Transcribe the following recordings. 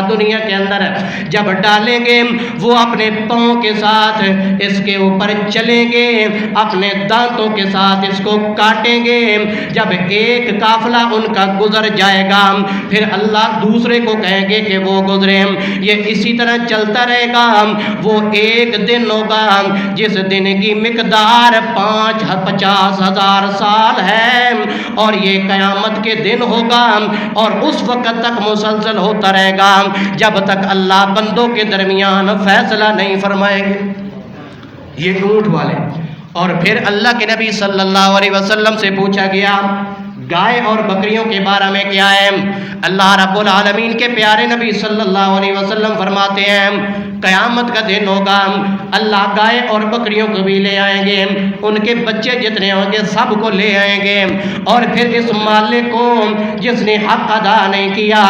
دنیا کے اندر جب ڈالیں گے وہ اپنے پاؤں کے ساتھ اس کے اوپر چلیں گے، اپنے دانتوں کے ساتھ اس کو کاٹیں گے۔ جب ایک قافلہ ان کا گزر جائے گا پھر اللہ دوسرے کو کہیں گے کہ وہ گزرے۔ یہ اسی طرح چلتا رہے گا۔ وہ ایک دن ہوگا جس دن کی مقدار 50,000 سال ہے، اور یہ قیامت کے دن ہوگا، اور اس وقت تک مسلسل ہوتا رہے گا جب تک اللہ بندوں کے درمیان فیصلہ نہیں فرمائیں گے۔ یہ اونٹ والے۔ اور پھر اللہ کے نبی صلی اللہ علیہ وسلم سے پوچھا گیا گائے اور بکریوں کے بارے میں کیا ہے؟ اللہ رب العالمین کے پیارے نبی صلی اللہ علیہ وسلم فرماتے ہیں قیامت کا دن ہوگا، اللہ گائے اور بکریوں کو بھی لے آئیں گے، ان کے بچے جتنے ہوں گے سب کو لے آئیں گے، اور پھر اس مالک کو جس نے حق ادا نہیں کیا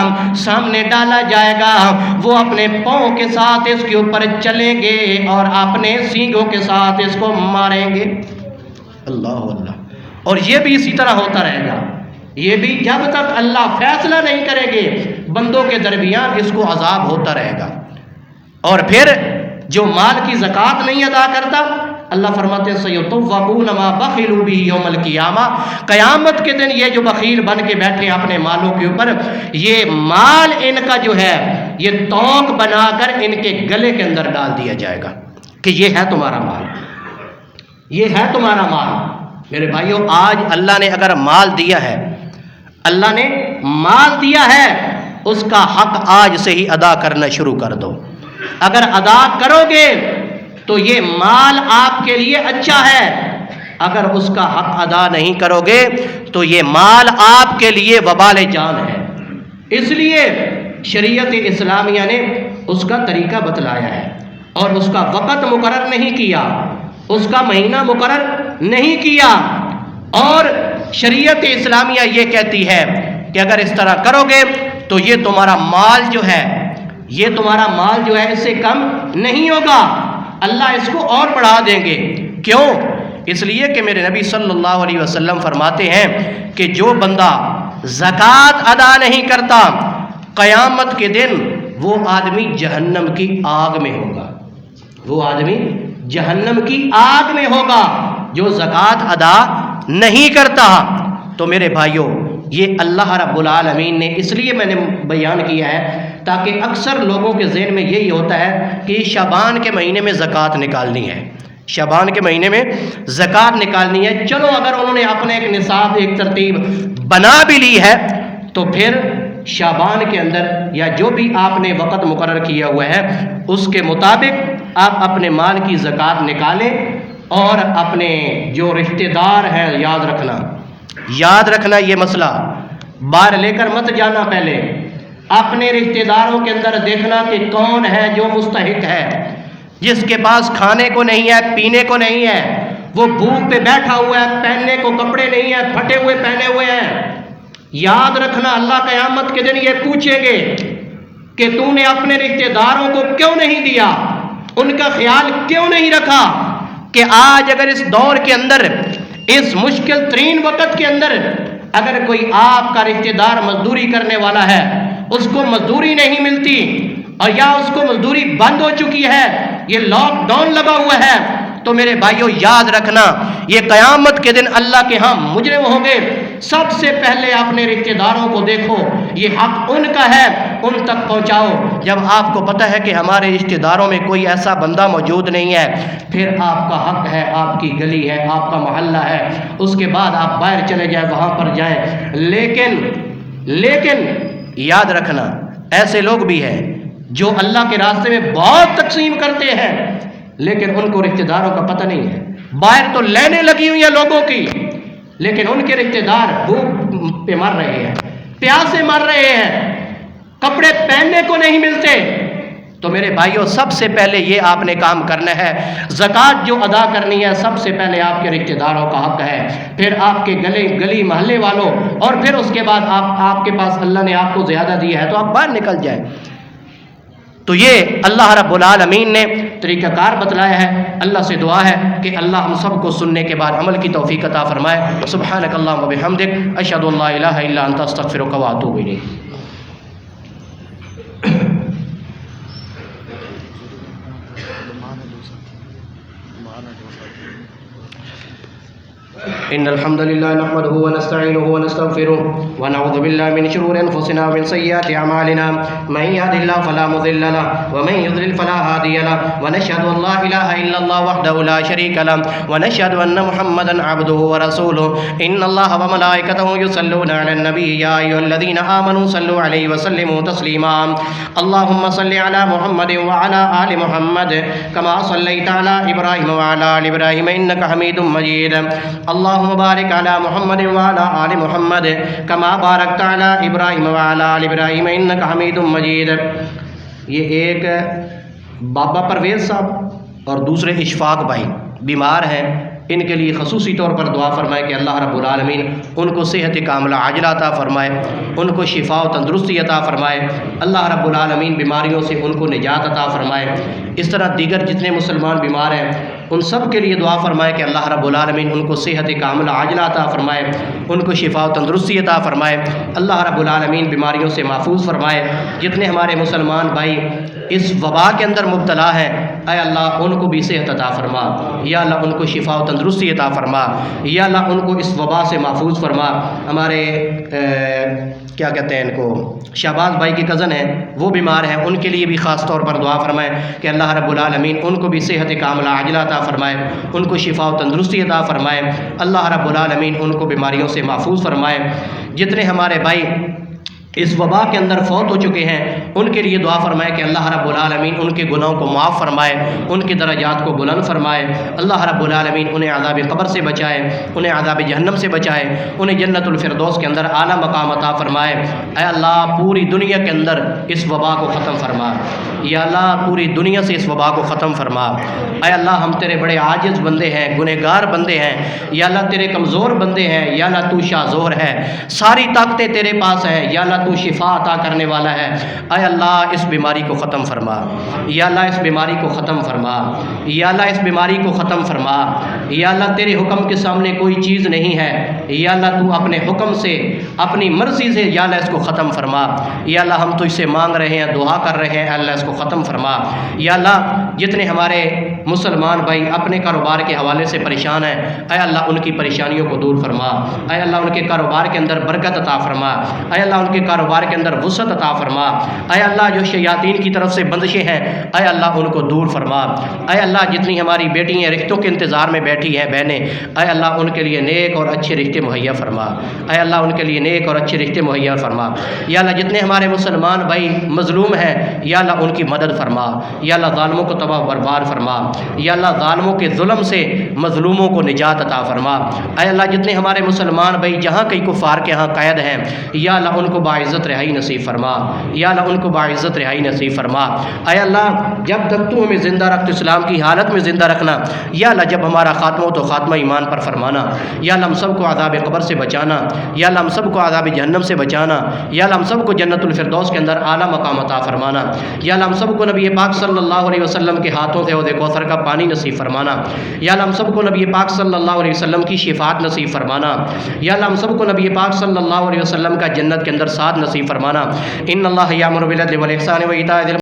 سامنے ڈالا جائے گا، وہ اپنے پاؤں کے ساتھ اس کے اوپر چلیں گے اور اپنے سینگوں کے ساتھ اس کو ماریں گے۔ اللہ اللہ۔ اور یہ بھی اسی طرح ہوتا رہے گا، یہ بھی جب تک اللہ فیصلہ نہیں کرے گے بندوں کے درمیان اس کو عذاب ہوتا رہے گا۔ اور پھر جو مال کی زکوٰۃ نہیں ادا کرتا، اللہ فرماتے ہیں سَيُطَوَّقُونَ مَا بَخِلُوا بِهِ يَوْمَ الْقِيَامَةِ، قیامت کے دن یہ جو بخیل بن کے بیٹھے ہیں اپنے مالوں کے اوپر، یہ مال ان کا جو ہے یہ توق بنا کر ان کے گلے کے اندر ڈال دیا جائے گا کہ یہ ہے تمہارا مال، یہ ہے تمہارا مال۔ میرے بھائیوں، آج اللہ نے اگر مال دیا ہے، اللہ نے مال دیا ہے، اس کا حق آج سے ہی ادا کرنا شروع کر دو۔ اگر ادا کرو گے تو یہ مال آپ کے لیے اچھا ہے، اگر اس کا حق ادا نہیں کرو گے تو یہ مال آپ کے لیے وبال جان ہے۔ اس لیے شریعت اسلامیہ نے اس کا طریقہ بتلایا ہے، اور اس کا وقت مقرر نہیں کیا، اس کا مہینہ مقرر نہیں کیا، اور شریعت اسلامیہ یہ کہتی ہے کہ اگر اس طرح کرو گے تو یہ تمہارا مال جو ہے، یہ تمہارا مال جو ہے اس سے کم نہیں ہوگا، اللہ اس کو اور بڑھا دیں گے۔ کیوں؟ اس لیے کہ میرے نبی صلی اللہ علیہ وسلم فرماتے ہیں کہ جو بندہ زکوٰۃ ادا نہیں کرتا قیامت کے دن وہ آدمی جہنم کی آگ میں ہوگا، وہ آدمی جہنم کی آگ میں ہوگا جو زکوٰۃ ادا نہیں کرتا۔ تو میرے بھائیوں، یہ اللہ رب العالمین نے اس لیے میں نے بیان کیا ہے تاکہ اکثر لوگوں کے ذہن میں یہی ہوتا ہے کہ شعبان کے مہینے میں زکوٰۃ نکالنی ہے، شعبان کے مہینے میں زکوٰۃ نکالنی ہے۔ چلو اگر انہوں نے اپنے ایک نصاب، ایک ترتیب بنا بھی لی ہے تو پھر شعبان کے اندر یا جو بھی آپ نے وقت مقرر کیا ہوا ہے اس کے مطابق آپ اپنے مال کی زکوٰۃ نکالیں، اور اپنے جو رشتہ دار ہیں یاد رکھنا یہ مسئلہ باہر لے کر مت جانا، پہلے اپنے رشتہ داروں کے اندر دیکھنا کہ کون ہے جو مستحق ہے، جس کے پاس کھانے کو نہیں ہے، پینے کو نہیں ہے، وہ بھوک پہ بیٹھا ہوا ہے، پہننے کو کپڑے نہیں ہیں، پھٹے ہوئے پہنے ہوئے ہیں۔ یاد رکھنا اللہ قیامت کے دن یہ پوچھیں گے کہ تو نے اپنے رشتہ داروں کو کیوں نہیں دیا، ان کا خیال کیوں نہیں رکھا، کہ آج اگر اس دور کے اندر، اس مشکل ترین وقت کے اندر اگر کوئی آپ کا رشتہ دار مزدوری کرنے والا ہے، اس کو مزدوری نہیں ملتی، اور یا اس کو مزدوری بند ہو چکی ہے، یہ لاک ڈاؤن لگا ہوا ہے، تو میرے بھائیوں یاد رکھنا یہ قیامت کے دن اللہ کے ہاں مجرم ہوں گے۔ سب سے پہلے اپنے رشتہ داروں کو دیکھو، یہ حق ان کا ہے، ان تک پہنچاؤ۔ جب آپ کو پتہ ہے کہ ہمارے رشتہ داروں میں کوئی ایسا بندہ موجود نہیں ہے، پھر آپ کا حق ہے، آپ کی گلی ہے، آپ کا محلہ ہے، اس کے بعد آپ باہر چلے جائیں، وہاں پر جائیں۔ لیکن یاد رکھنا ایسے لوگ بھی ہیں جو اللہ کے راستے میں بہت تقسیم کرتے ہیں، لیکن ان کو رشتہ داروں کا پتہ نہیں ہے۔ باہر تو لینے لگی ہوئی ہیں لوگوں کی، لیکن ان کے رشتہ دار بھوک پہ مر رہے ہیں، پیاسے مر رہے ہیں، کپڑے پہننے کو نہیں ملتے۔ تو میرے بھائیوں سب سے پہلے یہ آپ نے کام کرنا ہے، زکوٰۃ جو ادا کرنی ہے سب سے پہلے آپ کے رشتہ داروں کا حق ہے، پھر آپ کے گلی محلے والوں، اور پھر اس کے بعد آپ کے پاس اللہ نے آپ کو زیادہ دیا ہے تو آپ باہر نکل جائیں۔ تو یہ اللہ رب العالمین نے طریقہ کار بتلایا ہے۔ اللہ سے دعا ہے کہ اللہ ہم سب کو سننے کے بعد عمل کی توفیق عطا فرمائے۔ سبحانک اللہم و بحمدک، اشہد ان لا الہ الا انت، استغفرک و اتوب الیک۔ إن الحمد لله نحمده ونستعينه ونستغفره ونعوذ بالله من شرور أنفسنا ومن سيئات أعمالنا من يهد الله فلا مضل له ومن يضلل فلا هادي له ونشهد أن لا إله إلا الله وحده لا شريك له ونشهد أن محمدا عبده ورسوله إن الله وملائكته يصلون على النبي يا أيها الذين آمنوا صلوا عليه وسلموا تسليما اللهم صل على محمد وعلى آل محمد كما صليت على إبراهيم وعلى آل إبراهيم إنك حميد مجيد اللهم بارك على محمد وعلى آل محمد كما باركت على إبراهيم وعلى آل إبراهيم إنك حميد مجيد۔ یہ ایک بابا پرویز صاحب اور دوسرے اشفاق بھائی بیمار ہیں، ان کے لیے خصوصی طور پر دعا فرمائے کہ اللہ رب العالمین ان کو صحت کاملہ عاجلہ عطا فرمائے، ان کو شفا و تندرستی عطا فرمائے، اللہ رب العالمین بیماریوں سے ان کو نجات عطا فرمائے۔ اس طرح دیگر جتنے مسلمان بیمار ہیں ان سب کے لیے دعا فرمائے کہ اللہ رب العالمین ان کو صحت کاملہ عاجلہ عطا فرمائے، ان کو شفا و تندرستی عطا فرمائے، اللہ رب العالمین بیماریوں سے محفوظ فرمائے۔ جتنے ہمارے مسلمان بھائی اس وبا کے اندر مبتلا ہیں، اے اللہ ان کو بھی صحت عطا فرما، یا اللہ ان کو شفا و تندرستی عطا فرما، یا اللہ ان کو اس وبا سے محفوظ فرما۔ ہمارے کیا کہتے ہیں ان کو شہباز بھائی کی کزن ہیں، وہ بیمار ہیں، ان کے لیے بھی خاص طور پر دعا فرمائے کہ اللہ رب العالمین ان کو بھی صحت کاملہ عاجلہ عطا فرمائے، ان کو شفا و تندرستی عطا فرمائے، اللہ رب العالمین ان کو بیماریوں سے محفوظ فرمائے۔ جتنے ہمارے بھائی اس وبا کے اندر فوت ہو چکے ہیں ان کے لیے دعا فرمائے کہ اللہ رب العالمین ان کے گناہوں کو معاف فرمائے، ان کے درجات کو بلند فرمائے، اللہ رب العالمین انہیں عذاب قبر سے بچائے، انہیں عذاب جہنم سے بچائے، انہیں جنت الفردوس کے اندر اعلیٰ مقام عطا فرمائے۔ اے اللہ پوری دنیا کے اندر اس وبا کو ختم فرما، یا اللہ پوری دنیا سے اس وبا کو ختم فرما۔ اے اللہ ہم تیرے بڑے عاجز بندے ہیں، گنہگار بندے ہیں، یا اللہ تیرے کمزور بندے ہیں، یا اللہ تو شاہ زور ہے، ساری طاقتیں تیرے پاس ہیں، یا اللہ تو شفا عطا کرنے والا ہے۔ اے اللہ اس بیماری کو ختم فرما، یا اللہ اس بیماری کو ختم فرما، یا اللہ اس بیماری کو ختم فرما، یا اللہ تیرے حکم کے سامنے کوئی چیز نہیں ہے، یا اللہ تو اپنے حکم سے اپنی مرضی سے یا اللہ اس کو ختم فرما۔ یا اللہ ہم تو اس سے مانگ رہے ہیں، دعا کر رہے ہیں، اللہ اس کو ختم فرما۔ یا اللہ جتنے ہمارے مسلمان بھائی اپنے کاروبار کے حوالے سے پریشان ہیں، اے اللہ ان کی پریشانیوں کو دور فرما، اے اللہ ان کے کاروبار کے اندر برکت عطا فرما، اے اللہ ان کے کاروبار کے اندر وسعت عطا فرما، اے اللہ جو شیاطین کی طرف سے بندشیں ہیں اے اللہ ان کو دور فرما۔ اے اللہ جتنی ہماری بیٹیاں رشتوں کے انتظار میں بیٹھی ہیں بہنیں، اے اللہ ان کے لیے نیک اور اچھے رشتے مہیا فرما، اے اللہ ان کے لیے نیک اور اچھے رشتے مہیا فرما۔ یا اللہ جتنے ہمارے مسلمان بھائی مظلوم ہیں یا اللہ ان کی مدد فرما، یا اللہ ظالموں کو تباہ برباد فرما، یا اللہ ظالموں کے ظلم سے مظلوموں کو نجات عطا فرما۔ اے اللہ جتنے ہمارے مسلمان بھائی جہاں کئی کفار کے ہاں قید ہیں یا اللہ ان کو باعزت رہائی نصیب فرما، یا اللہ ان کو باعزت رہائی نصیب فرما۔ اے اللہ جب تک تو ہمیں زندہ رکھ تو اسلام کی حالت میں زندہ رکھنا، یا اللہ جب ہمارا خاتمہ ہو تو خاتمہ ایمان پر فرمانا، یا اللہ ہم سب کو عذاب قبر سے بچانا، یا اللہ ہم سب کو عذاب جہنم سے بچانا، یا اللہ ہم سب کو جنت الفردوس کے اندر اعلیٰ مقام عطا فرمانا، یا اللہ ہم سب کو نبی پاک صلی اللہ علیہ وسلم کے ہاتھوں سے حوض کوثر کا پانی نصیب فرمانا، یا اللہ ہم سب کو نبی پاک صلی اللہ علیہ وسلم کی شفاعت نصیب فرمانا، یا اللہ ہم سب کو نبی پاک صلی اللہ علیہ وسلم کا جنت کے اندر ساتھ نصیب فرمانا۔ ان اللہ یامر بالعدل والاحسان وایتاء ذی